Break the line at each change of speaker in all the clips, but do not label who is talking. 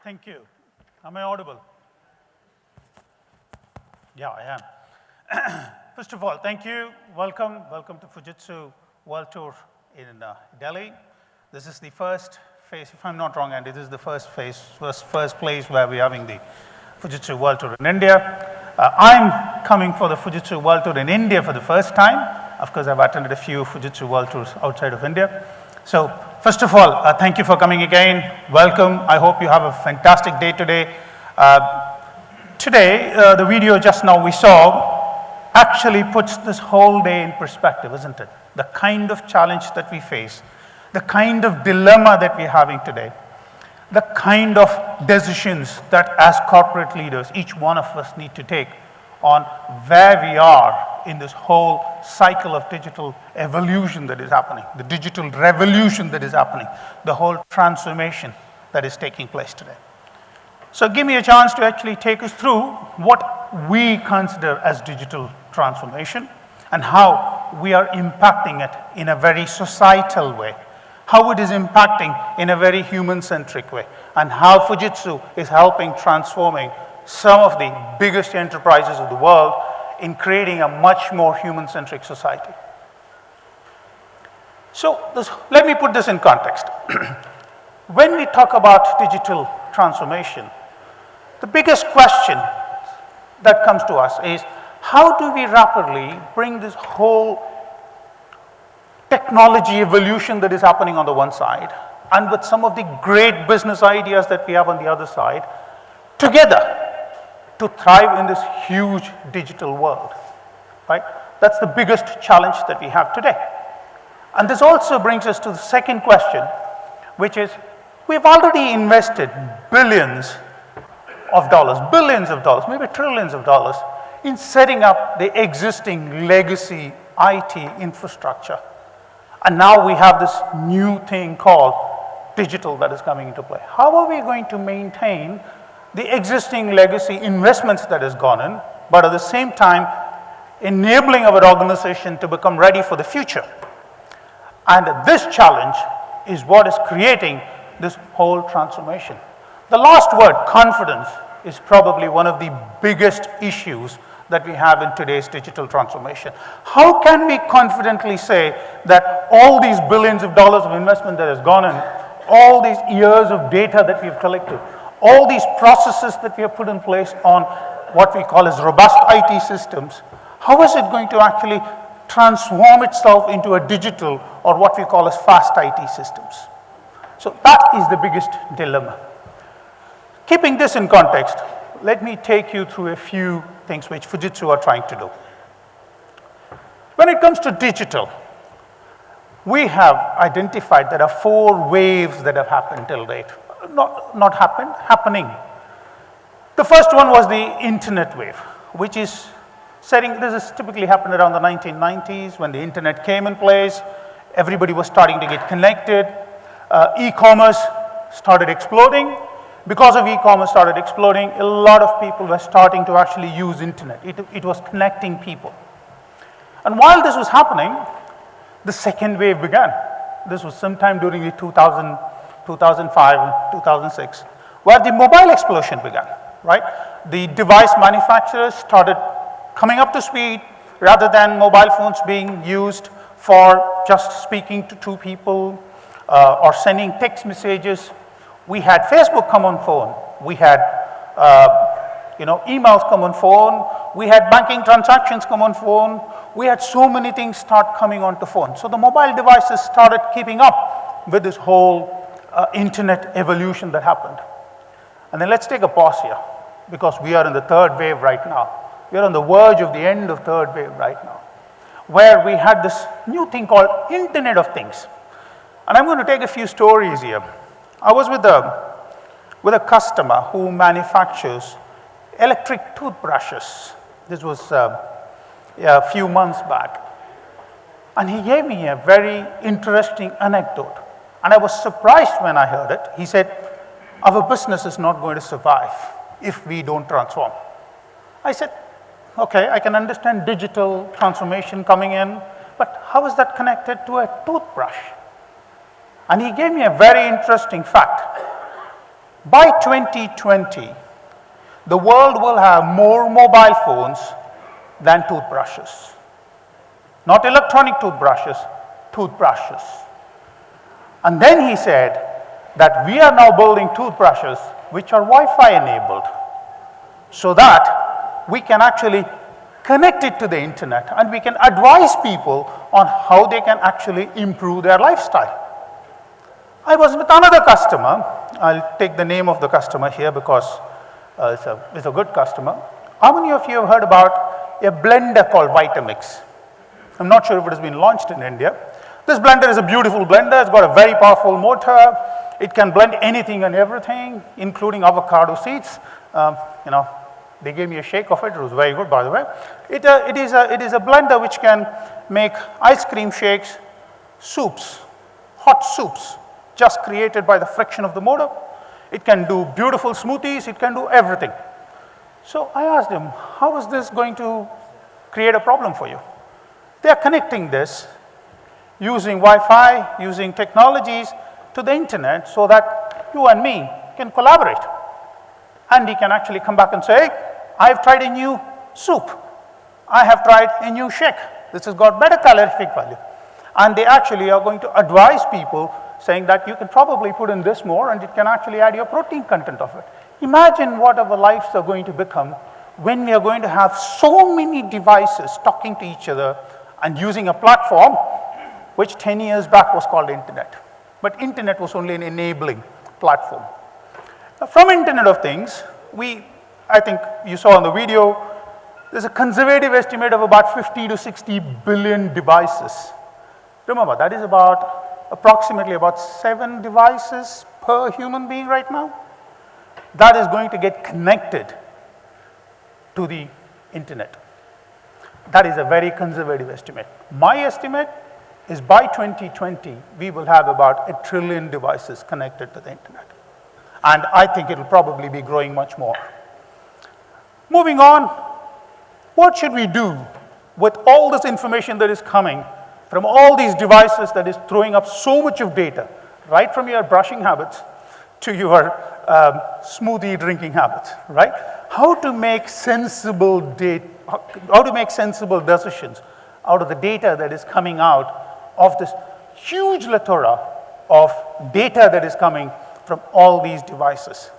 Thank you. Am I audible? Yeah, I am. First of all, thank you. Welcome to Fujitsu World Tour in Delhi. This is the first phase, if I'm not wrong, Andy, this is the first place where we're having the Fujitsu World Tour in India. I'm coming for the Fujitsu World Tour in India for the first time. Of course, I've attended a few Fujitsu World Tours outside of India. So, first of all, thank you for coming again. Welcome. I hope you have a fantastic day today. The video just now we saw actually puts this whole day in perspective, isn't it? The kind of challenge that we face, the kind of dilemma that we're having today, the kind of decisions that as corporate leaders, each one of us need to take on where we are in this whole cycle of digital evolution that is happening, the digital revolution that is happening, the whole transformation that is taking place today. So give me a chance to actually take us through what we consider as digital transformation and how we are impacting it in a very societal way, how it is impacting in a very human-centric way, and how Fujitsu is helping transforming some of the biggest enterprises of the world in creating a much more human-centric society. So let me put this in context. When we talk about digital transformation, the biggest question that comes to us is, how do we rapidly bring this whole technology evolution that is happening on the one side, and with some of the great business ideas that we have on the other side, together to thrive in this huge digital world, right? That's the biggest challenge that we have today. And this also brings us to the second question, which is, we've already invested billions of dollars, maybe trillions of dollars in setting up the existing legacy IT infrastructure. And now we have this new thing called digital that is coming into play. How are we going to maintain the existing legacy investments that has gone in, but at the same time enabling our organization to become ready for the future? And this challenge is what is creating this whole transformation. The last word, confidence, is probably one of the biggest issues that we have in today's digital transformation. How can we confidently say that all these billions of dollars of investment that has gone in, all these years of data that we've collected, all these processes that we have put in place on what we call as robust IT systems, how is it going to actually transform itself into a digital or what we call as fast IT systems? So that is the biggest dilemma. Keeping this in context, let me take you through a few things which Fujitsu are trying to do. When it comes to digital, we have identified there are 4 waves that have happened till date. Not happened, happening. The first one was the internet wave, which is this has typically happened around the 1990s when the internet came in place. Everybody was starting to get connected. E-commerce started exploding. Because of e-commerce started exploding, a lot of people were starting to actually use internet. It was connecting people. And while this was happening, the second wave began. This was sometime during the 2005, 2006, where the mobile explosion began, right? The device manufacturers started coming up to speed. Rather than mobile phones being used for just speaking to 2 people or sending text messages, we had Facebook come on phone. We had emails come on phone. We had banking transactions come on phone. We had so many things start coming onto phone. So the mobile devices started keeping up with this whole internet evolution that happened. And then let's take a pause here, because we are in the third wave right now. We are on the verge of the end of third wave right now, where we had this new thing called Internet of Things. And I'm going to take a few stories here. I was with a customer who manufactures electric toothbrushes. This was a few months back. And he gave me a very interesting anecdote. And I was surprised when I heard it. He said, our business is not going to survive if we don't transform. I said, okay, I can understand digital transformation coming in, but how is that connected to a toothbrush? And he gave me a very interesting fact. By 2020, the world will have more mobile phones than toothbrushes. Not electronic toothbrushes, toothbrushes. And then he said that we are now building toothbrushes which are Wi-Fi enabled so that we can actually connect it to the internet and we can advise people on how they can actually improve their lifestyle. I was with another customer. I'll take the name of the customer here because it's a good customer. How many of you have heard about a blender called Vitamix? I'm not sure if it has been launched in India. This blender is a beautiful blender. It's got a very powerful motor. It can blend anything and everything, including avocado seeds. They gave me a shake of it. It was very good, by the way. It is a blender which can make ice cream shakes, soups, hot soups, just created by the friction of the motor. It can do beautiful smoothies. It can do everything. So I asked him, how is this going to create a problem for you? They are connecting this using Wi-Fi, using technologies to the internet so that you and me can collaborate. And he can actually come back and say, hey, I've tried a new soup. I have tried a new shake. This has got better calorific value. And they actually are going to advise people saying that you can probably put in this more and it can actually add your protein content of it. Imagine what our lives are going to become when we are going to have so many devices talking to each other and using a platform which 10 years back was called internet. But internet was only an enabling platform. Now, from Internet of Things, I think you saw in the video, there's a conservative estimate of about 50 to 60 billion devices. Remember, that is approximately about 7 devices per human being right now. That is going to get connected to the internet. That is a very conservative estimate. My estimate is by 2020, we will have about 1 trillion devices connected to the internet. And I think it will probably be growing much more. Moving on, what should we do with all this information that is coming from all these devices that is throwing up so much of data, right from your brushing habits to your smoothie drinking habits, right? How to make sensible decisions out of the data that is coming out of this huge plethora of data that is coming from all these devices.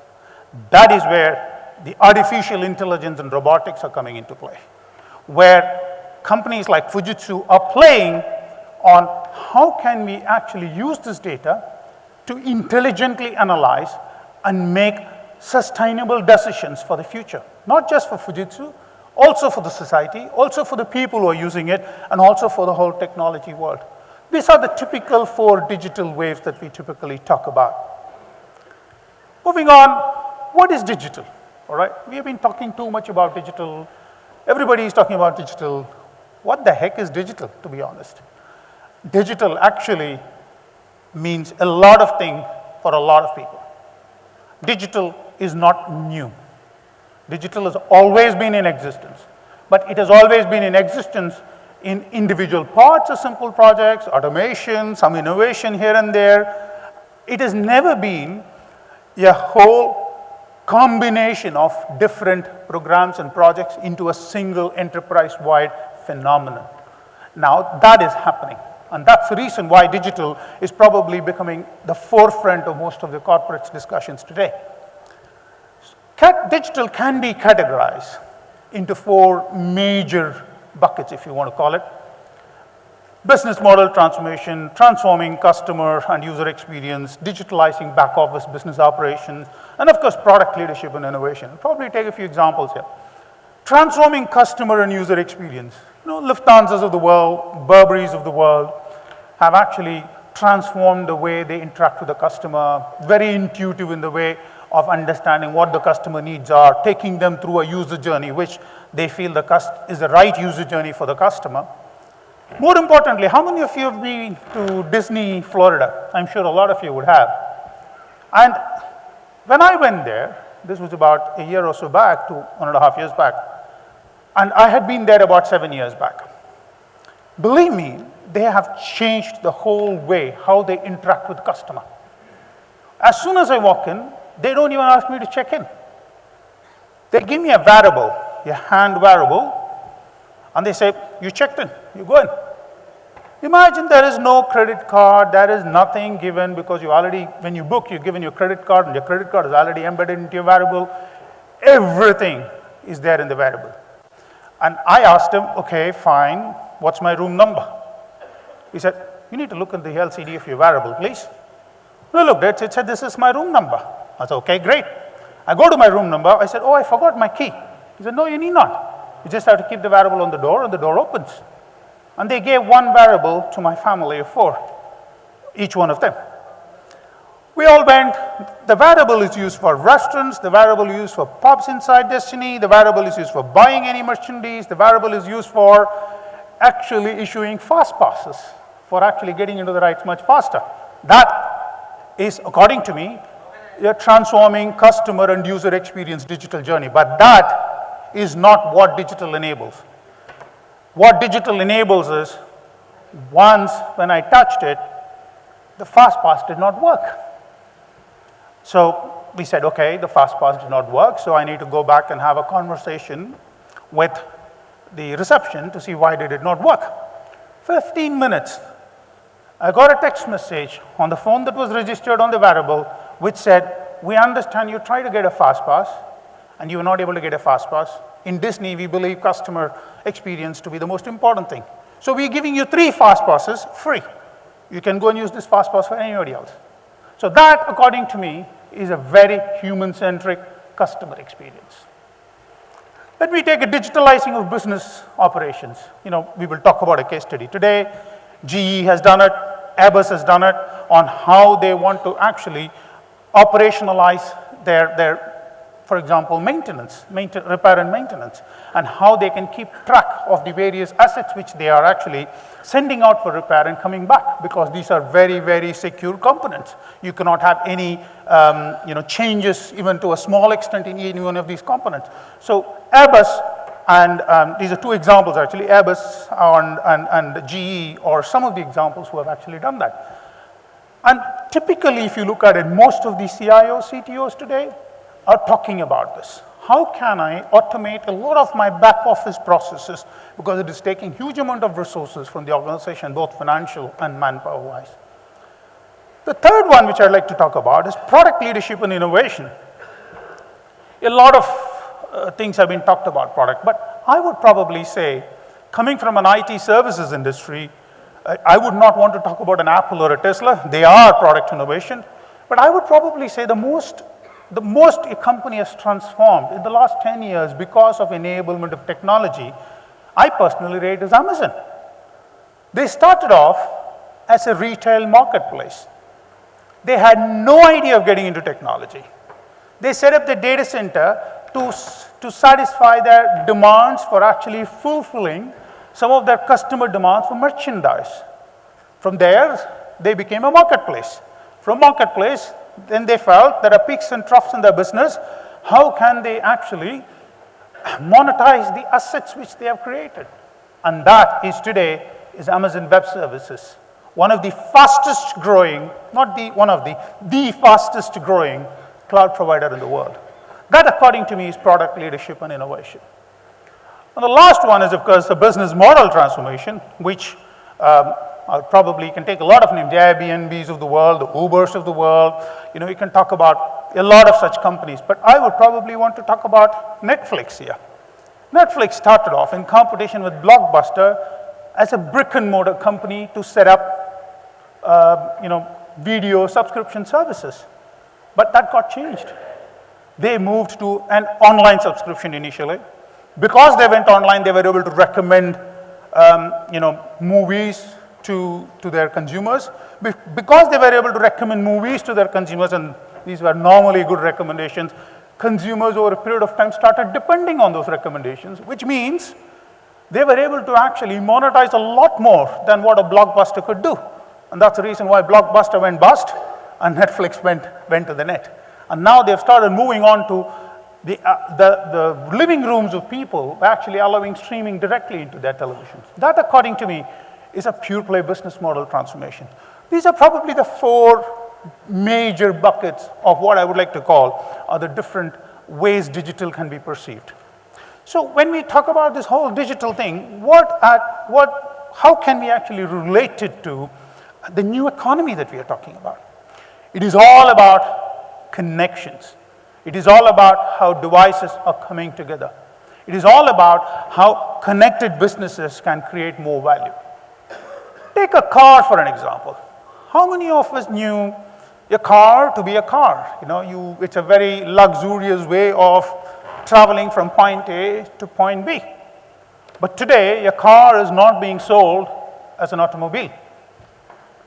That is where the artificial intelligence and robotics are coming into play, where companies like Fujitsu are playing on how can we actually use this data to intelligently analyze and make sustainable decisions for the future. Not just for Fujitsu, also for the society, also for the people who are using it, and also for the whole technology world. These are the typical 4 digital waves that we typically talk about. Moving on, what is digital? All right, we have been talking too much about digital. Everybody is talking about digital. What the heck is digital, to be honest? Digital actually means a lot of things for a lot of people. Digital is not new. Digital has always been in existence, but it has always been in existence in individual parts of simple projects, automation, some innovation here and there. It has never been a whole combination of different programs and projects into a single enterprise-wide phenomenon. Now that is happening, and that's the reason why digital is probably becoming the forefront of most of the corporate discussions today. Digital can be categorized into 4 major buckets, if you want to call it. Business model transformation, transforming customer and user experience, digitalizing back office business operations, and of course, product leadership and innovation. I'll probably take a few examples here. Transforming customer and user experience. Lufthansa's of the world, Burberry's of the world have actually transformed the way they interact with the customer, very intuitive in the way of understanding what the customer needs are, taking them through a user journey, which they feel is the right user journey for the customer. More importantly, how many of you have been to Disney, Florida? I'm sure a lot of you would have. And when I went there, this was about a year or so back to 1.5 years back, and I had been there about 7 years back. Believe me, they have changed the whole way how they interact with the customer. As soon as I walk in, They don't even ask me to check in. They give me a variable, a hand variable, and they say, you checked in, you go in. Imagine there is no credit card, there is nothing given because you already, when you book, you're given your credit card and your credit card is already embedded into your variable. Everything is there in the variable. And I asked him, okay, fine, what's my room number? He said, you need to look at the LCD of your variable, please. I looked at it, it said, this is my room number. I said, okay, great. I go to my room number, I said, oh, I forgot my key. He said, no, you need not. You just have to keep the variable on the door and the door opens. And they gave one variable to my family of 4, each one of them. We all went, the variable is used for restaurants, the variable is used for pubs inside Destiny, the variable is used for buying any merchandise, the variable is used for actually issuing fast passes, for actually getting into the rides much faster. That is, according to me, a transforming customer and user experience digital journey. But that is not what digital enables. What digital enables is, once when I touched it, the fast pass did not work. So we said, okay, the fast pass did not work, so I need to go back and have a conversation with the reception to see why did it not work. 15 minutes, I got a text message on the phone that was registered on the variable, which said, we understand you tried to get a fast pass, and you were not able to get a fast pass. In Disney, we believe customer experience to be the most important thing. So we're giving you 3 fast passes free. You can go and use this fast pass for anybody else. So that, according to me, is a very human-centric customer experience. Let me take a digitalizing of business operations. You know, we will talk about a case study today. GE has done it, Airbus has done it, on how they want to actually operationalize their for example, maintenance, repair and maintenance, and how they can keep track of the various assets which they are actually sending out for repair and coming back, because these are very, very secure components. You cannot have any changes even to a small extent in any one of these components. So Airbus, and these are 2 examples actually, Airbus and GE are some of the examples who have actually done that. And typically, if you look at it, most of the CIOs, CTOs today are talking about this. How can I automate a lot of my back office processes, because it is taking huge amount of resources from the organization, both financial and manpower wise. The third one which I'd like to talk about is product leadership and innovation. A lot of things have been talked about product, but I would probably say, coming from an IT services industry, I would not want to talk about an Apple or a Tesla. They are product innovation, but I would probably say the most a company has transformed in the last 10 years because of enablement of technology, I personally rate as Amazon. They started off as a retail marketplace. They had no idea of getting into technology. They set up the data center to satisfy their demands for actually fulfilling some of their customer demands for merchandise. From there, they became a marketplace. From marketplace, then they felt there are peaks and troughs in their business. How can they actually monetize the assets which they have created? And that is today is Amazon Web Services. One of the fastest growing, not the one of the fastest growing cloud provider in the world. That, according to me, is product leadership and innovation. And the last one is, of course, the business model transformation, which probably can take a lot of names, the Airbnbs of the world, the Ubers of the world. You know, you can talk about a lot of such companies, but I would probably want to talk about Netflix here. Netflix started off in competition with Blockbuster as a brick and mortar company to set up, video subscription services. But that got changed. They moved to an online subscription initially. Because they went online, they were able to recommend, movies to their consumers. Because they were able to recommend movies to their consumers, and these were normally good recommendations, consumers over a period of time started depending on those recommendations, which means they were able to actually monetize a lot more than what a Blockbuster could do. And that's the reason why Blockbuster went bust and Netflix went to the net. And now they've started moving on to the living rooms of people, actually allowing streaming directly into their televisions. That, according to me, is a pure play business model transformation. These are probably the 4 major buckets of what I would like to call are the different ways digital can be perceived. So when we talk about this whole digital thing, how can we actually relate it to the new economy that we are talking about? It is all about connections. It is all about how devices are coming together. It is all about how connected businesses can create more value. Take a car for an example. How many of us knew a car to be a car? It's a very luxurious way of traveling from point A to point B. But today, a car is not being sold as an automobile.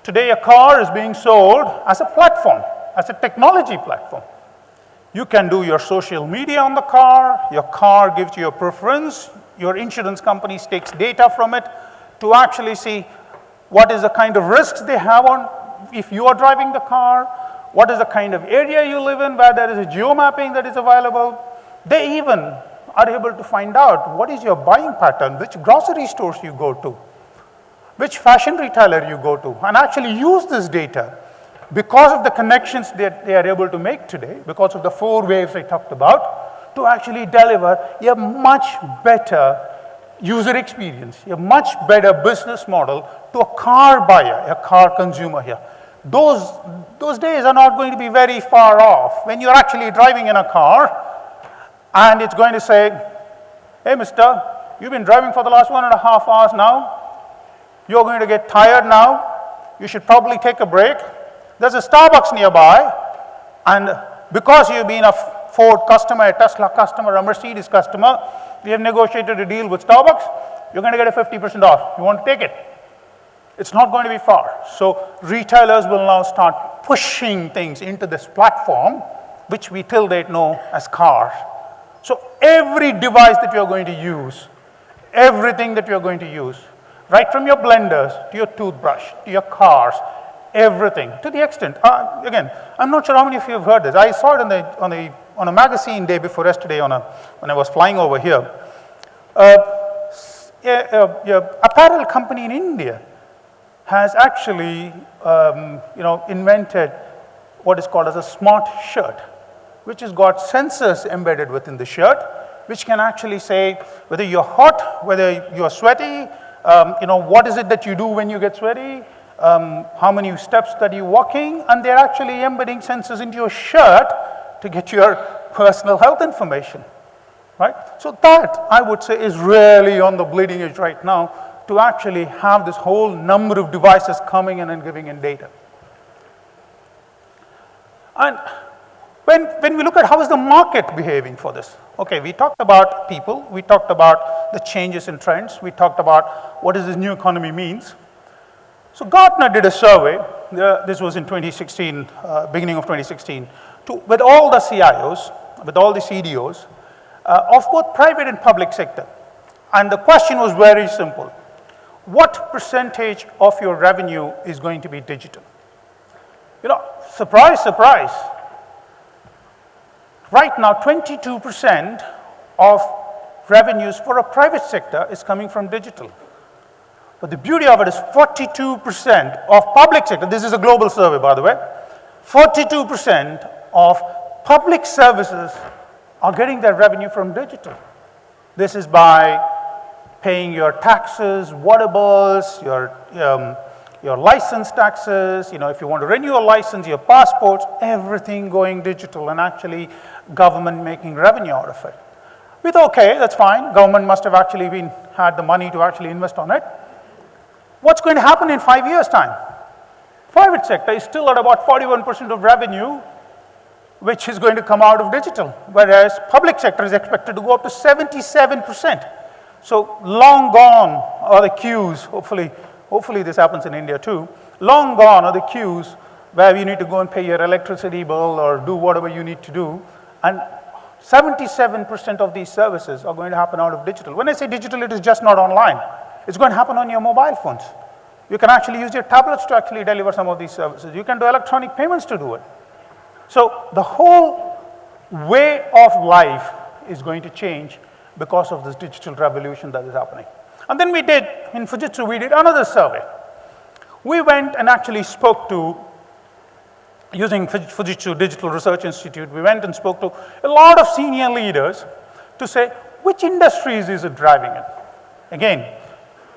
Today, a car is being sold as a platform, as a technology platform. You can do your social media on the car gives you a preference, your insurance company takes data from it to actually see what is the kind of risks they have on if you are driving the car, what is the kind of area you live in where there is a geo-mapping that is available. They even are able to find out what is your buying pattern, which grocery stores you go to, which fashion retailer you go to, and actually use this data because of the connections that they are able to make today, because of the 4 waves I talked about, to actually deliver a much better user experience, a much better business model to a car buyer, a car consumer here. Those days are not going to be very far off. When you're actually driving in a car and it's going to say, hey, mister, you've been driving for the last 1.5 hours now. You're going to get tired now. You should probably take a break. There's a Starbucks nearby, and because you've been a Ford customer, a Tesla customer, a Mercedes customer, we have negotiated a deal with Starbucks. You're going to get a 50% off. You want to take it? It's not going to be far. So retailers will now start pushing things into this platform, which we till date know as cars. So every device that you're going to use, everything that you're going to use, right from your blenders to your toothbrush to your cars, everything, to the extent, again, I'm not sure how many of you have heard this. I saw it on a magazine day before yesterday when I was flying over here. Apparel company in India has actually invented what is called as a smart shirt, which has got sensors embedded within the shirt, which can actually say whether you're hot, whether you're sweaty, what is it that you do when you get sweaty, how many steps that you're walking, and they're actually embedding sensors into your shirt to get your personal health information, right? So that, I would say, is really on the bleeding edge right now to actually have this whole number of devices coming in and giving in data. And when we look at how is the market behaving for this, okay, we talked about people, we talked about the changes in trends, we talked about what does this new economy means. So Gartner did a survey, this was in 2016, beginning of 2016, with all the CIOs, with all the CDOs, of both private and public sector. And the question was very simple. What percentage of your revenue is going to be digital? Surprise, surprise. Right now, 22% of revenues for a private sector is coming from digital. But the beauty of it is 42% of public sector, this is a global survey, by the way, 42% of public services are getting their revenue from digital. This is by paying your taxes, water bills, your license taxes, if you want to renew a license, your passports, everything going digital, and actually government making revenue out of it. We thought, okay, that's fine. Government must have actually had the money to actually invest on it. What's going to happen in 5 years' time? Private sector is still at about 41% of revenue, which is going to come out of digital, whereas public sector is expected to go up to 77%. So long gone are the queues, hopefully this happens in India too, long gone are the queues where you need to go and pay your electricity bill or do whatever you need to do, and 77% of these services are going to happen out of digital. When I say digital, it is just not online. It's going to happen on your mobile phones. You can actually use your tablets to actually deliver some of these services. You can do electronic payments to do it. So the whole way of life is going to change because of this digital revolution that is happening. And then in Fujitsu, we did another survey. We went and actually spoke to using Fujitsu Digital Research Institute, we went and spoke to a lot of senior leaders to say, which industries is it driving it? Again,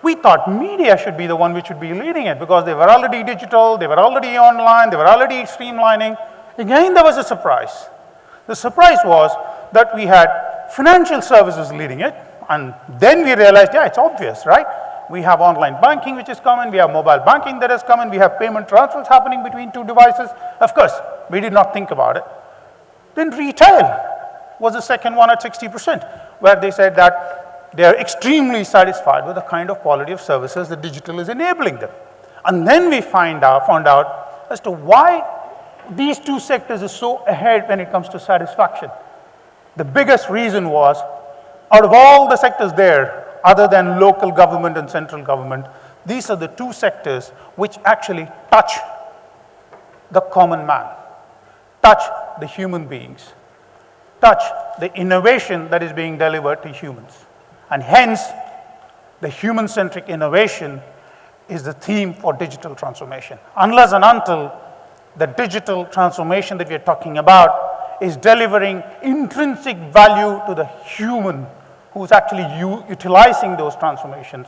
we thought media should be the one which should be leading it because they were already digital, they were already online, they were already streamlining. Again, there was a surprise. The surprise was that we had financial services leading it, and then we realized, yeah, it's obvious, right? We have online banking which is common, we have mobile banking that is common, we have payment transfers happening between two devices. Of course, we did not think about it. Then retail was the second one at 60%, where they said that they are extremely satisfied with the kind of quality of services that digital is enabling them. And then we found out as to why these two sectors are so ahead when it comes to satisfaction. The biggest reason was, out of all the sectors there, other than local government and central government, these are the two sectors which actually touch the common man, touch the human beings, touch the innovation that is being delivered to humans. And hence, the human-centric innovation is the theme for digital transformation. Unless and until the digital transformation that we are talking about is delivering intrinsic value to the human who's actually utilizing those transformations,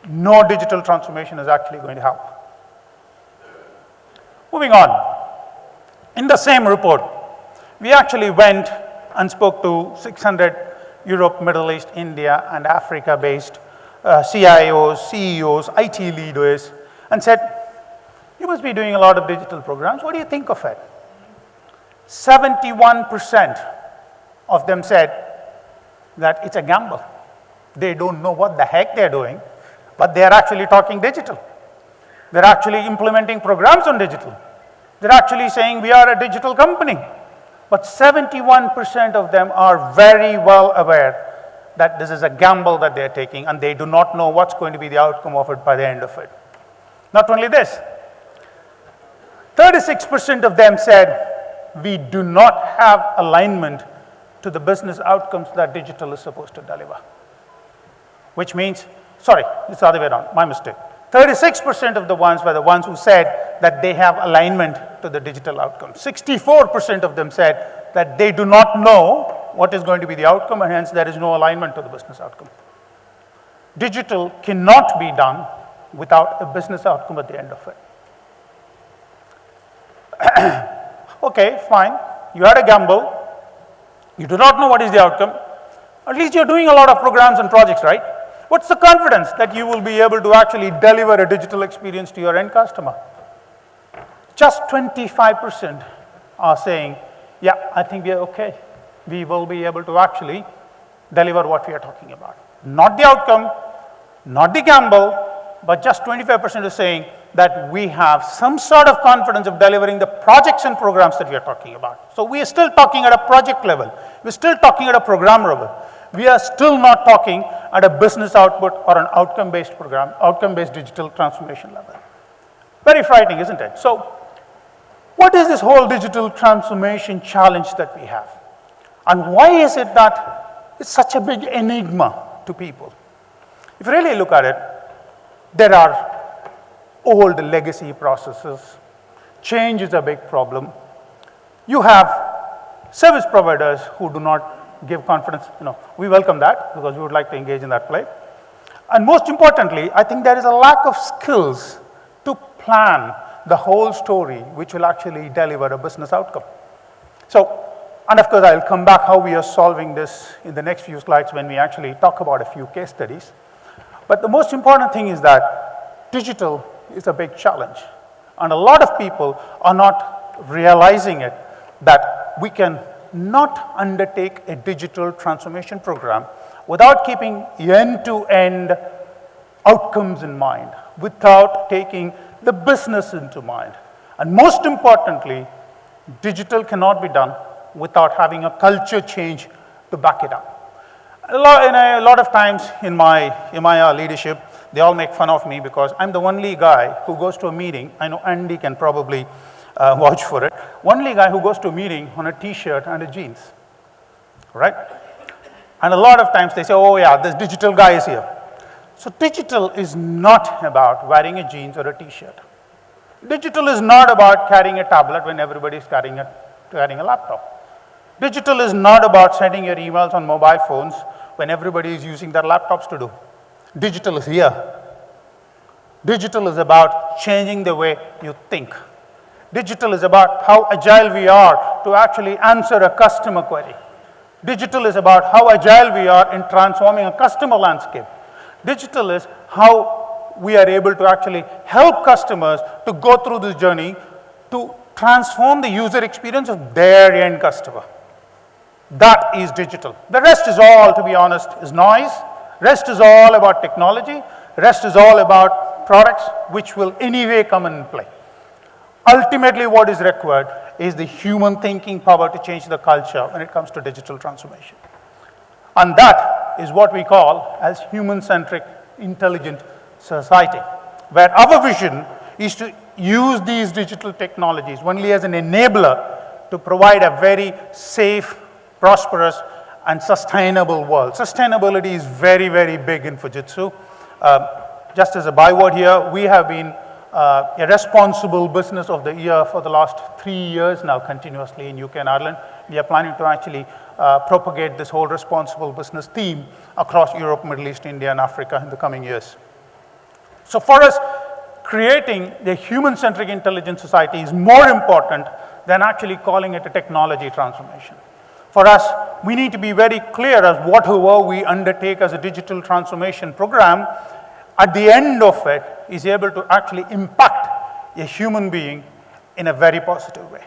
no digital transformation is actually going to help. Moving on, in the same report, we actually went and spoke to 600 Europe, Middle East, India, and Africa-based CIOs, CEOs, IT leaders, and said, you must be doing a lot of digital programs. What do you think of it? 71% of them said that it's a gamble. They don't know what the heck they're doing, but they're actually talking digital. They're actually implementing programs on digital. They're actually saying we are a digital company. But 71% of them are very well aware that this is a gamble that they're taking and they do not know what's going to be the outcome of it by the end of it. Not only this, 36% of them said we do not have alignment to the business outcomes that digital is supposed to deliver. Which means, sorry, it's the other way around, my mistake. 36% of the ones were the ones who said that they have alignment to the digital outcome. 64% of them said that they do not know what is going to be the outcome and hence there is no alignment to the business outcome. Digital cannot be done without a business outcome at the end of it. Okay, fine. You had a gamble. You do not know what is the outcome. At least you're doing a lot of programs and projects, right? What's the confidence that you will be able to actually deliver a digital experience to your end customer? Just 25% are saying, yeah, I think we are okay. We will be able to actually deliver what we are talking about. Not the outcome, not the gamble, but just 25% are saying that we have some sort of confidence of delivering the projects and programs that we are talking about. So we are still talking at a project level. We're still talking at a program level. We are still not talking at a business output or an outcome-based program, outcome-based digital transformation level. Very frightening, isn't it? So what is this whole digital transformation challenge that we have? And why is it that it's such a big enigma to people? If you really look at it, there are old legacy processes. Change is a big problem. You have service providers who do not give confidence. We welcome that because we would like to engage in that play. And most importantly, I think there is a lack of skills to plan the whole story which will actually deliver a business outcome. So, and of course, I'll come back how we are solving this in the next few slides when we actually talk about a few case studies. But the most important thing is that digital is a big challenge. And a lot of people are not realizing it, that we can not undertake a digital transformation program without keeping end-to-end outcomes in mind, without taking the business into mind. And most importantly, digital cannot be done without having a culture change to back it up. A lot of times in my leadership, they all make fun of me because I'm the only guy who goes to a meeting. I know Andy can probably vouch for it. Only guy who goes to a meeting on a t-shirt and a jeans, right? And a lot of times they say, oh yeah, this digital guy is here. So digital is not about wearing a jeans or a t-shirt. Digital is not about carrying a tablet when everybody is carrying a laptop. Digital is not about sending your emails on mobile phones when everybody is using their laptops to do. Digital is here. Digital is about changing the way you think. Digital is about how agile we are to actually answer a customer query. Digital is about how agile we are in transforming a customer landscape. Digital is how we are able to actually help customers to go through this journey to transform the user experience of their end customer. That is digital. The rest is all, to be honest, is noise. Rest is all about technology. Rest is all about products which will anyway come in play. Ultimately, what is required is the human thinking power to change the culture when it comes to digital transformation. And that is what we call as human-centric intelligent society, where our vision is to use these digital technologies only as an enabler to provide a very safe, prosperous, and sustainable world. Sustainability is very, very big in Fujitsu. Just as a byword here, we have been a responsible business of the year for the last 3 years now continuously in UK and Ireland. We are planning to actually propagate this whole responsible business theme across Europe, Middle East, India, and Africa in the coming years. So for us, creating the human-centric intelligent society is more important than actually calling it a technology transformation. For us, we need to be very clear as whatever we undertake as a digital transformation program, at the end of it, is able to actually impact a human being in a very positive way.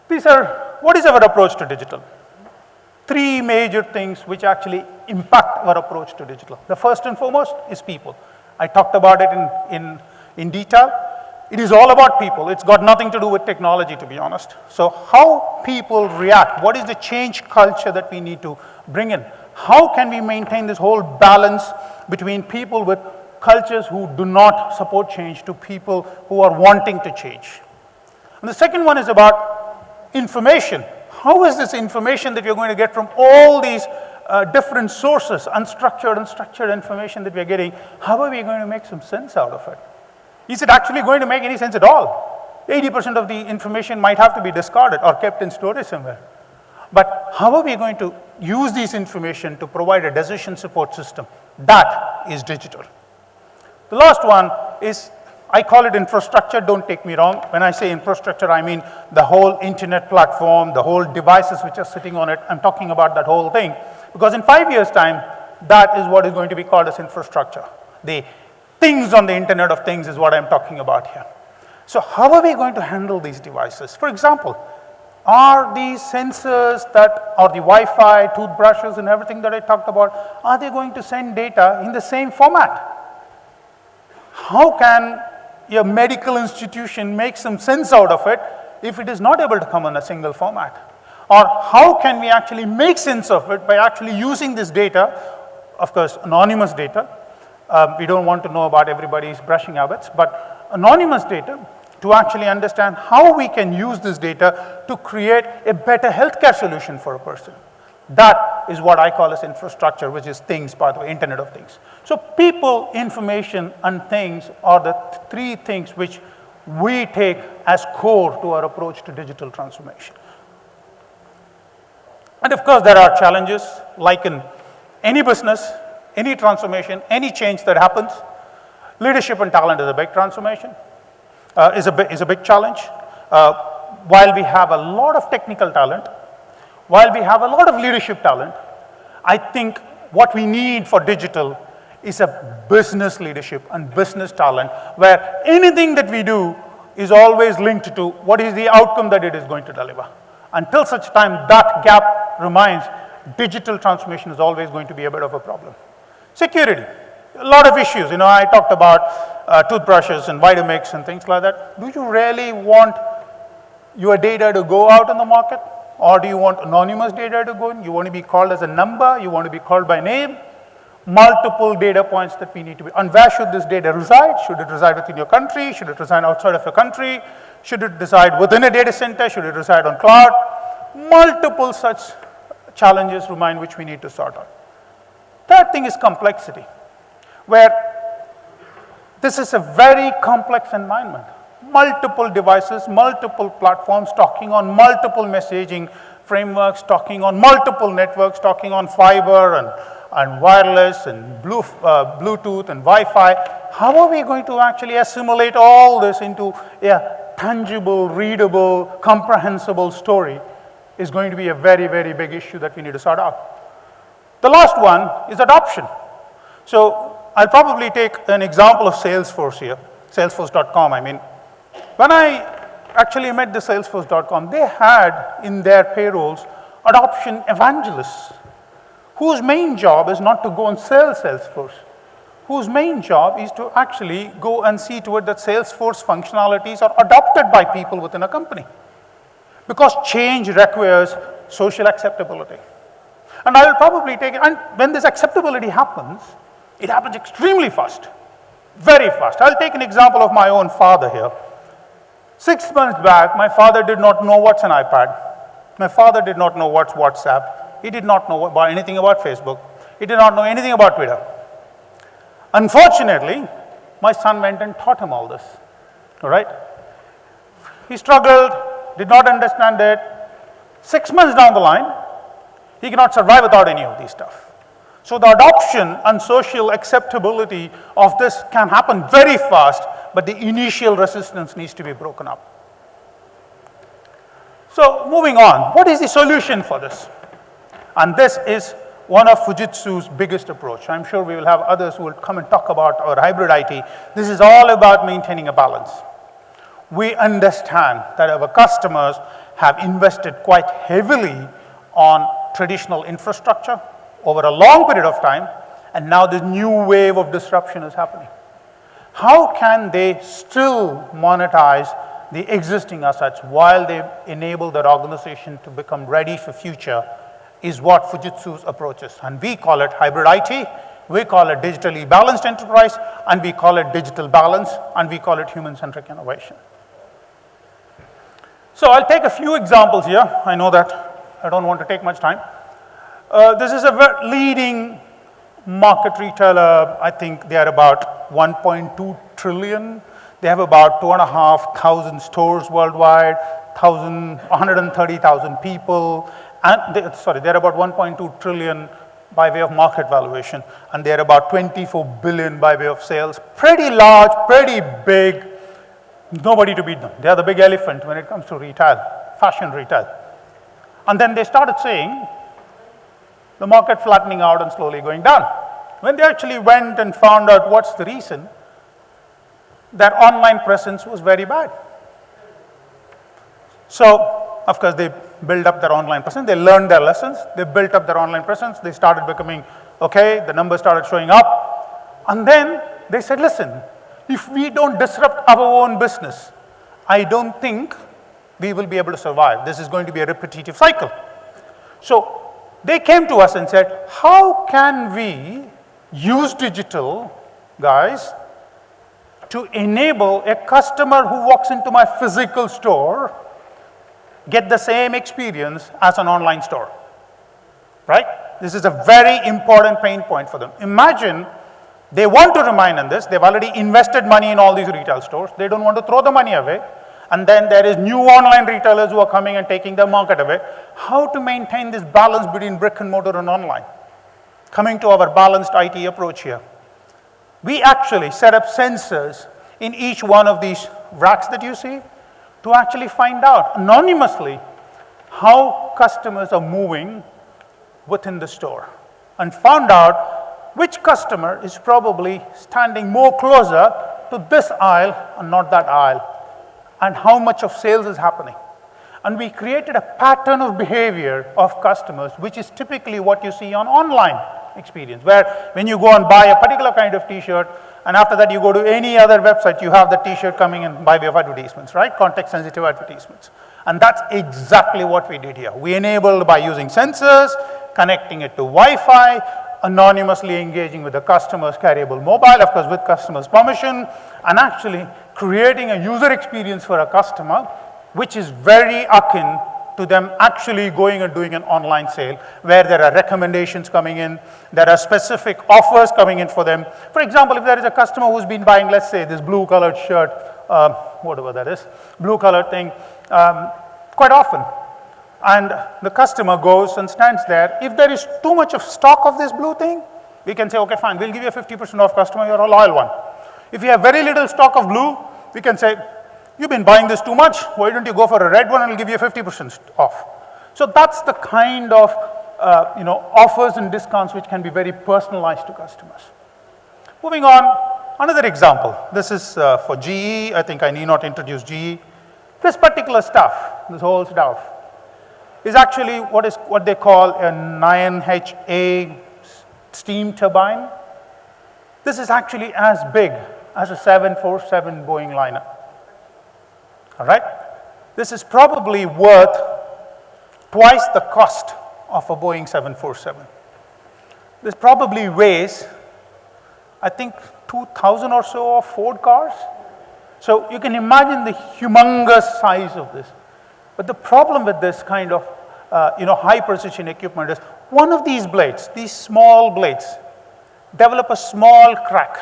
What is our approach to digital? 3 major things which actually impact our approach to digital. The first and foremost is people. I talked about it in detail. It is all about people. It's got nothing to do with technology, to be honest. So how people react, what is the change culture that we need to bring in? How can we maintain this whole balance between people with cultures who do not support change to people who are wanting to change? And the second one is about information. How is this information that you're going to get from all these different sources, unstructured and structured information that we're getting, how are we going to make some sense out of it? Is it actually going to make any sense at all? 80% of the information might have to be discarded or kept in storage somewhere. But how are we going to use this information to provide a decision support system? That is digital. The last one is, I call it infrastructure, don't take me wrong. When I say infrastructure, I mean the whole internet platform, the whole devices which are sitting on it. I'm talking about that whole thing. Because in 5 years' time, that is what is going to be called as infrastructure. The things on the Internet of Things is what I'm talking about here. So how are we going to handle these devices? For example, are these sensors that are the Wi-Fi, toothbrushes, and everything that I talked about, are they going to send data in the same format? How can a medical institution make some sense out of it if it is not able to come in a single format? Or how can we actually make sense of it by actually using this data, of course, anonymous data. We don't want to know about everybody's brushing habits, but anonymous data to actually understand how we can use this data to create a better healthcare solution for a person. That is what I call as infrastructure, which is things, by the way, Internet of Things. So people, information, and things are the 3 things which we take as core to our approach to digital transformation. And of course, there are challenges, like in any business, any transformation, any change that happens. Leadership and talent is a big transformation, is a big challenge. While we have a lot of technical talent, while we have a lot of leadership talent, I think what we need for digital is a business leadership and business talent, where anything that we do is always linked to what is the outcome that it is going to deliver. Until such time that gap remains, digital transformation is always going to be a bit of a problem. Security, a lot of issues. You know, I talked about toothbrushes and Vitamix and things like that. Do you really want your data to go out in the market? Or do you want anonymous data to go in? You want to be called as a number? You want to be called by name? Multiple data points that we need to be. And where should this data reside? Should it reside within your country? Should it reside outside of your country? Should it reside within a data center? Should it reside on cloud? Multiple such challenges remain which we need to sort out. Third thing is complexity, where This is a very complex environment. Multiple devices, multiple platforms talking on multiple messaging frameworks, talking on multiple networks, talking on fiber and wireless and Bluetooth and Wi-Fi. How are we going to actually assimilate all this into a tangible, readable, comprehensible story is going to be a very, very big issue that we need to sort out. The last one is adoption. So I'll probably take an example of Salesforce here, Salesforce.com. I mean, when I actually met the Salesforce.com, they had in their payrolls adoption evangelists whose main job is not to go and sell Salesforce, whose main job is to actually go and see to it that Salesforce functionalities are adopted by people within a company. Because change requires social acceptability. And I will probably take it, and when this acceptability happens, it happens extremely fast, very fast. I'll take an example of my own father here. 6 months back, my father did not know what's an iPad. My father did not know what's WhatsApp. He did not know about anything about Facebook. He did not know anything about Twitter. Unfortunately, my son went and taught him all this, all right? He struggled, did not understand it. 6 months down the line, he cannot survive without any of these stuff. So the adoption and social acceptability of this can happen very fast, but the initial resistance needs to be broken up. So moving on, what is the solution for this? And this is one of Fujitsu's biggest approach. I'm sure we will have others who will come and talk about our hybrid IT. This is all about maintaining a balance. We understand that our customers have invested quite heavily on traditional infrastructure over a long period of time, and now this new wave of disruption is happening. How can they still monetize the existing assets while they enable their organization to become ready for future is what Fujitsu's approach is. And we call it hybrid IT, we call it digitally balanced enterprise, and we call it digital balance, and we call it human-centric innovation. So I'll take a few examples here. I know that I don't want to take much time. This is a leading market retailer. I think they are about 1.2 trillion. They have about 2,500 stores worldwide, 130,000 people. And they're about 1.2 trillion by way of market valuation, and they're about 24 billion by way of sales. Pretty large, pretty big. Nobody to beat them. They are the big elephant when it comes to retail, fashion retail. And then they started saying the market flattening out and slowly going down. When they actually went and found out what's the reason, their online presence was very bad. So, of course, they built up their online presence. They learned their lessons. They built up their online presence. They started becoming okay. The numbers started showing up. And then they said, listen, if we don't disrupt our own business, I don't think we will be able to survive. This is going to be a repetitive cycle. So they came to us and said, how can we use digital, guys, to enable a customer who walks into my physical store get the same experience as an online store, right? This is a very important pain point for them. Imagine they want to remain in this. They've already invested money in all these retail stores. They don't want to throw the money away. And then there is new online retailers who are coming and taking their market away. How to maintain this balance between brick and mortar and online? Coming to our balanced IT approach here. We actually set up sensors in each one of these racks that you see to actually find out anonymously how customers are moving within the store, and found out which customer is probably standing more closer to this aisle and not that aisle, and how much of sales is happening. And we created a pattern of behavior of customers, which is typically what you see on online experience, where when you go and buy a particular kind of t-shirt, and after that you go to any other website, you have the t-shirt coming in by way of advertisements, right? Context-sensitive advertisements. And that's exactly what we did here. We enabled by using sensors, connecting it to Wi-Fi, anonymously engaging with the customer's carryable mobile, of course with customer's permission, and actually creating a user experience for a customer which is very akin to them actually going and doing an online sale where there are recommendations coming in, there are specific offers coming in for them. For example, if there is a customer who's been buying, let's say, this blue colored shirt, whatever that is, blue colored thing, quite often. And the customer goes and stands there. If there is too much of stock of this blue thing, we can say, okay, fine, we'll give you a 50% off customer, you're a loyal one. If you have very little stock of blue, we can say, you've been buying this too much, why don't you go for a red one and we'll give you 50% off. So that's the kind of offers and discounts which can be very personalized to customers. Moving on, another example. This is for GE. I think I need not introduce GE. This particular stuff, this whole stuff, is actually what they call a 9HA steam turbine. This is actually as big as a 747 Boeing liner. All right? This is probably worth twice the cost of a Boeing 747. This probably weighs, I think, 2,000 or so of Ford cars. So you can imagine the humongous size of this. But the problem with this kind of high precision equipment is one of these blades, these small blades, develop a small crack,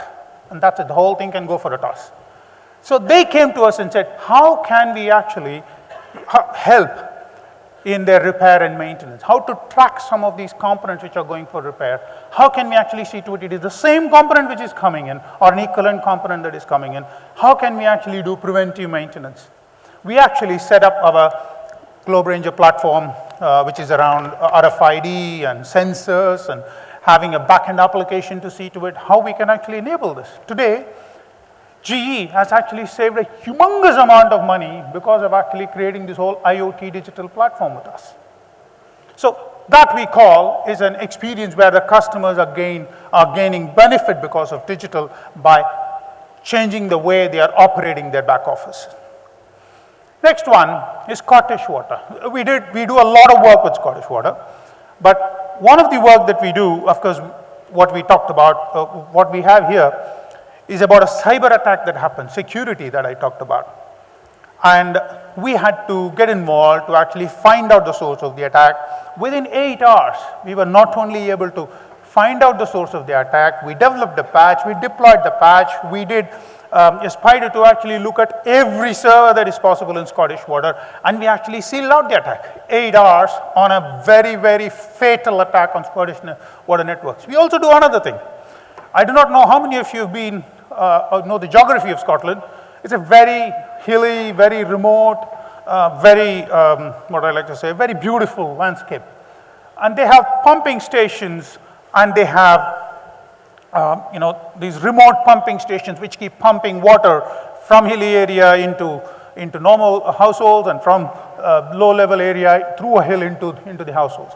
and that's it. The whole thing can go for a toss. So they came to us and said, how can we actually help in their repair and maintenance? How to track some of these components which are going for repair? How can we actually see to it is the same component which is coming in or an equivalent component that is coming in? How can we actually do preventive maintenance? We actually set up our Globe Ranger platform, which is around RFID and sensors and having a back-end application to see to it how we can actually enable this. Today, GE has actually saved a humongous amount of money because of actually creating this whole IoT digital platform with us. So that we call is an experience where the customers are gaining benefit because of digital by changing the way they are operating their back office. Next one is Scottish Water. We do a lot of work with Scottish Water, but one of the work that we do, of course, what we talked about, what we have here, is about a cyber attack that happened, security that I talked about. And we had to get involved to actually find out the source of the attack. Within 8 hours, we were not only able to find out the source of the attack, we developed a patch, we deployed the patch, we did a spider to actually look at every server that is possible in Scottish Water, and we actually sealed out the attack. 8 hours on a very, very fatal attack on Scottish Water networks. We also do another thing. I do not know how many of you have been, know the geography of Scotland. It's a very hilly, very remote, what I like to say, very beautiful landscape. And they have pumping stations, and they have these remote pumping stations which keep pumping water from hilly area into normal households and from low-level area through a hill into the households.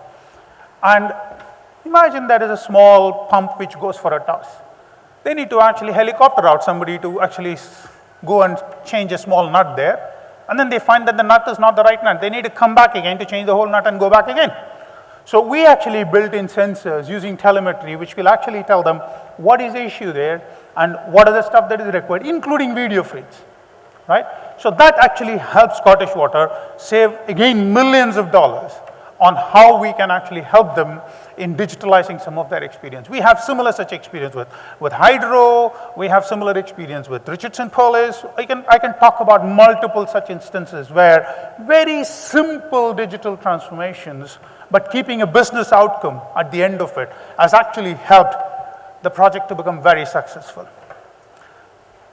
And imagine there is a small pump which goes for a toss. They need to actually helicopter out somebody to actually go and change a small nut there. And then they find that the nut is not the right nut. They need to come back again to change the whole nut and go back again. So we actually built in sensors using telemetry, which will actually tell them what is the issue there and what are the stuff that is required, including video feeds, right? So that actually helps Scottish Water save, again, millions of dollars on how we can actually help them in digitalizing some of their experience. We have similar such experience with Hydro, we have similar experience with Richardson Police. I can talk about multiple such instances where very simple digital transformations, but keeping a business outcome at the end of it, has actually helped the project to become very successful.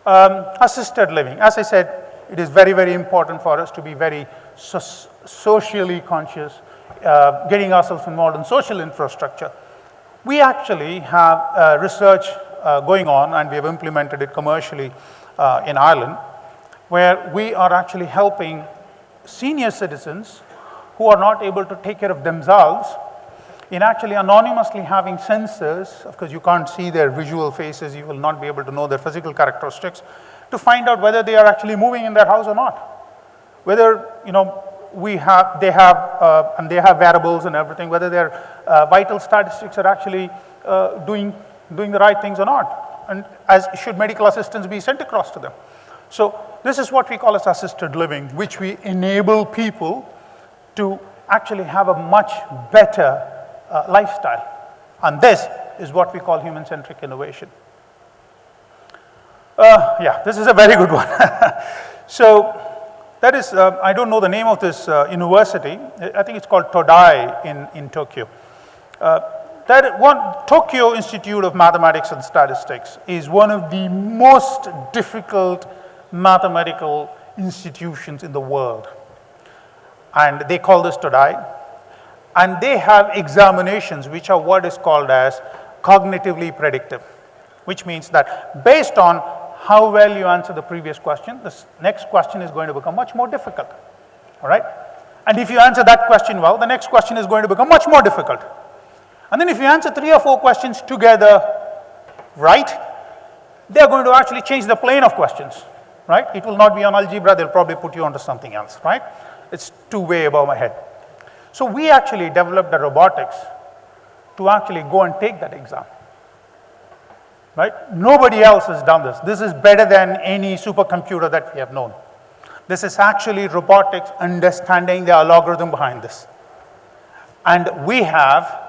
Assisted living. As I said, it is very, very important for us to be very socially conscious, getting ourselves involved in social infrastructure. We actually have research going on, and we have implemented it commercially in Ireland, where we are actually helping senior citizens who are not able to take care of themselves in actually anonymously having sensors. Of course, you can't see their visual faces, you will not be able to know their physical characteristics, to find out whether they are actually moving in their house or not. Whether, they have variables and everything, whether their vital statistics are actually doing the right things or not, and as should medical assistance be sent across to them. So this is what we call as assisted living, which we enable people to actually have a much better lifestyle. And this is what we call human-centric innovation. Yeah, this is a very good one. So that is, I don't know the name of this university. I think it's called Todai in Tokyo. Tokyo Institute of Mathematics and Statistics is one of the most difficult mathematical institutions in the world. And they call this Todai. And they have examinations which are what is called as cognitively predictive, which means that based on how well you answer the previous question, this next question is going to become much more difficult, all right? And if you answer that question well, the next question is going to become much more difficult. And then if you answer 3 or 4 questions together right, they're going to actually change the plane of questions, right? It will not be on algebra, they'll probably put you onto something else, right? It's too way above my head. So we actually developed the robotics to actually go and take that exam, right? Nobody else has done this. This is better than any supercomputer that we have known. This is actually robotics understanding the algorithm behind this. And we have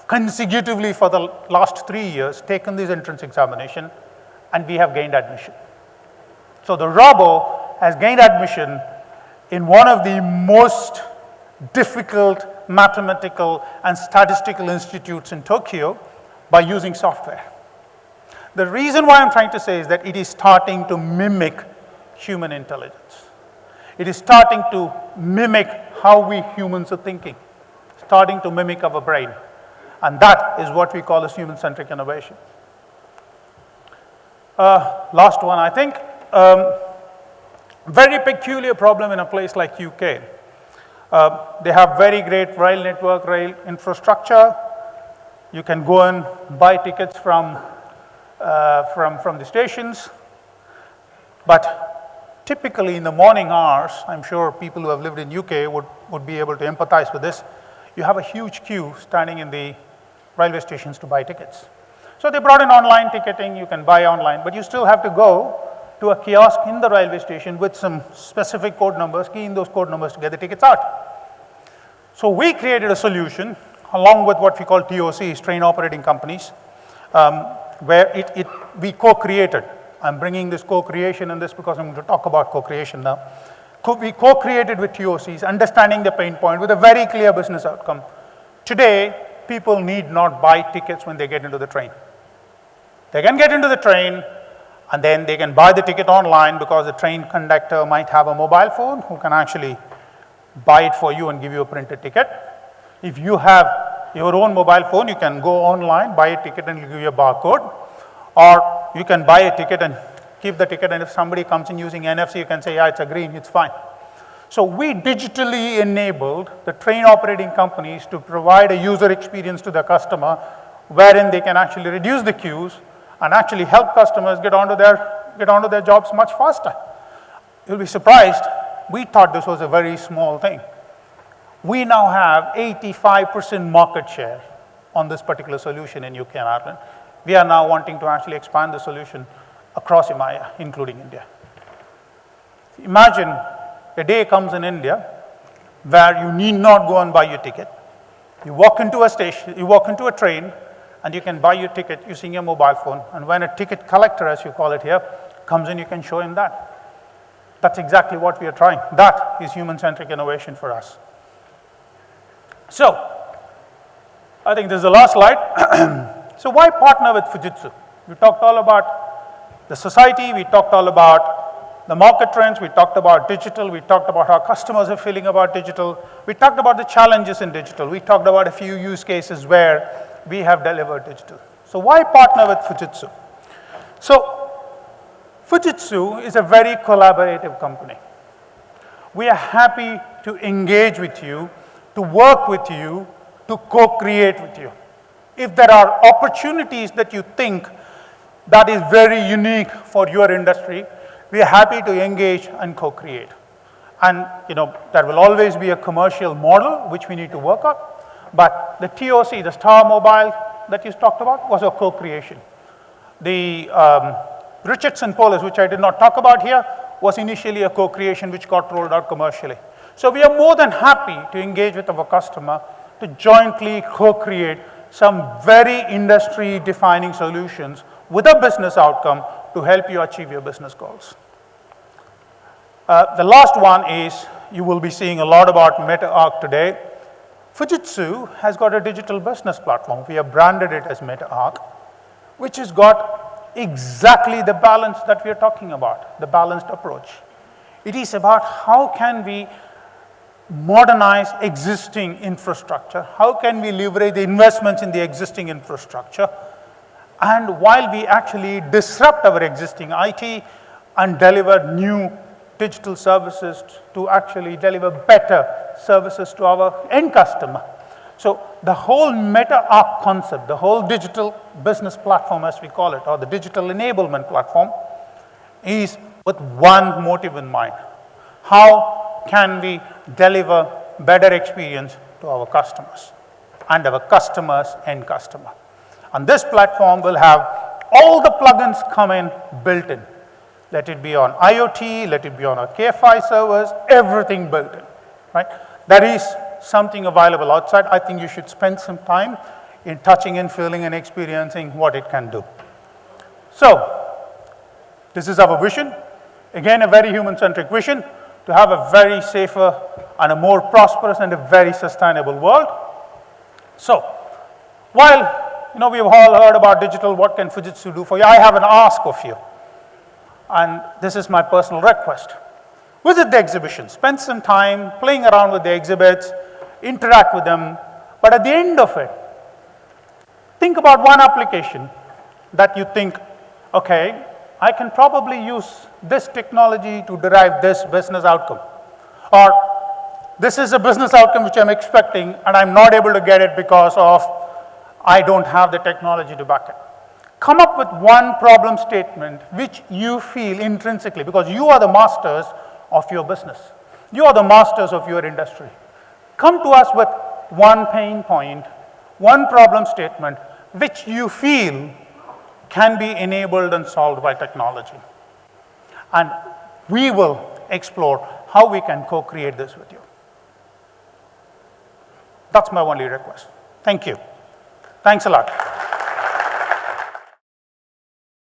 consecutively for the last 3 years taken this entrance examination, and we have gained admission. So the robo has gained admission in one of the most difficult mathematical and statistical institutes in Tokyo by using software. The reason why I'm trying to say is that it is starting to mimic human intelligence. It is starting to mimic how we humans are thinking, starting to mimic our brain. And that is what we call as human-centric innovation. Last one, I think. Very peculiar problem in a place like UK. They have very great rail network, rail infrastructure. You can go and buy tickets from the stations. But typically in the morning hours, I'm sure people who have lived in UK would be able to empathize with this. You have a huge queue standing in the railway stations to buy tickets. So they brought in online ticketing, you can buy online, but you still have to go to a kiosk in the railway station with some specific code numbers, key in those code numbers to get the tickets out. So we created a solution along with what we call TOCs, train operating companies, where we co-created. I'm bringing this co-creation in this because I'm going to talk about co-creation now. We co-created with TOCs, understanding the pain point with a very clear business outcome. Today, people need not buy tickets when they get into the train. They can get into the train and then they can buy the ticket online because the train conductor might have a mobile phone who can actually buy it for you and give you a printed ticket. If you have your own mobile phone, you can go online, buy a ticket and it'll give you a barcode. Or you can buy a ticket and keep the ticket, and if somebody comes in using NFC, you can say, yeah, it's a green, it's fine. So we digitally enabled the train operating companies to provide a user experience to the customer wherein they can actually reduce the queues and actually help customers get onto their jobs much faster. You'll be surprised, we thought this was a very small thing. We now have 85% market share on this particular solution in UK and Ireland. We are now wanting to actually expand the solution across EMEA, including India. Imagine a day comes in India where you need not go and buy your ticket. You walk into a station, you walk into a train, and you can buy your ticket using your mobile phone. And when a ticket collector, as you call it here, comes in, you can show him that. That's exactly what we are trying. That is human-centric innovation for us. So, I think this is the last slide. So why partner with Fujitsu? We talked all about the society, we talked all about the market trends, we talked about digital, we talked about how customers are feeling about digital, we talked about the challenges in digital, we talked about a few use cases where we have delivered digital. So why partner with Fujitsu? So Fujitsu is a very collaborative company. We are happy to engage with you, to work with you, to co-create with you. If there are opportunities that you think that is very unique for your industry, we are happy to engage and co-create. And there will always be a commercial model which we need to work on, but the TOC, the Star Mobile that you talked about, was a co-creation. The Richardson Polis, which I did not talk about here, was initially a co-creation which got rolled out commercially. So we are more than happy to engage with our customer to jointly co-create some very industry-defining solutions with a business outcome to help you achieve your business goals. The last one is, you will be seeing a lot about MetaArc today. Fujitsu has got a digital business platform. We have branded it as MetaArc, which has got exactly the balance that we are talking about, the balanced approach. It is about how can we modernize existing infrastructure, how can we leverage the investments in the existing infrastructure, and while we actually disrupt our existing IT and deliver new digital services to actually deliver better services to our end customer. So the whole MetaArc concept, the whole digital business platform as we call it, or the digital enablement platform, is with one motive in mind. How can we deliver better experience to our customers and our customers' end customer? And this platform will have all the plugins come in built in. Let it be on IoT, let it be on our KFI servers, everything built in, right? There is something available outside. I think you should spend some time in touching and feeling and experiencing what it can do. So, this is our vision. Again, a very human-centric vision to have a very safer and a more prosperous and a very sustainable world. So, while we've all heard about digital, what can Fujitsu do for you? I have an ask of you. And this is my personal request. Visit the exhibition, spend some time playing around with the exhibits, interact with them, but at the end of it, think about one application that you think, okay, I can probably use this technology to derive this business outcome. Or this is a business outcome which I'm expecting and I'm not able to get it because of I don't have the technology to back it. Come up with one problem statement which you feel intrinsically, because you are the masters of your business. You are the masters of your industry. Come to us with one pain point, one problem statement which you feel can be enabled and solved by technology. And we will explore how we can co-create this with you. That's my only request. Thank you. Thanks a lot.